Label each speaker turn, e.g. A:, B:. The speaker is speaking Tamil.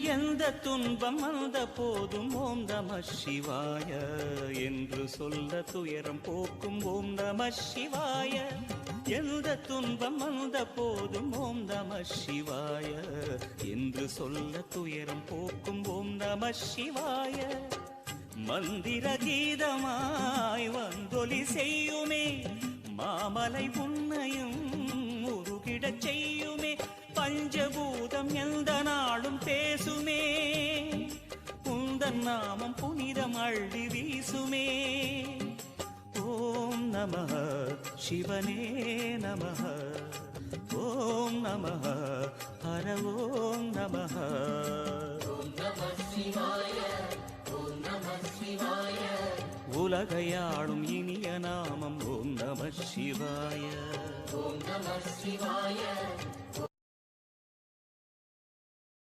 A: எந்த துன்பம் வந்த போதும் ஓம் நம சிவாய என்று சொல்ல துயரம் போக்கும் ஓம் நம சிவாய. எந்த துன்பம் வந்த போதும் ஓம் நம சிவாய என்று சொல்ல துயரம் போக்கும் ஓம் நம சிவாய. மந்திர கீதமாய் வந்தொலி செய்யுமே மாமலை உன்னையும் உருகிடச் செய்யுமே. பஞ்சபூதம் எந்த நாளும் பேசுமே உந்தன் நாமம் புனிதம் அள்ளி வீசுமே. ஓம் நமः சிவனே நமः ஓம் நமः ஹர ஓம் நமः.
B: ஓம் நமः சிவாய ஓம் நமः சிவாய.
A: உலகையாளும் இனிய நாமம் ஓம் நம சிவாய.
B: ஓம் நமः சிவாய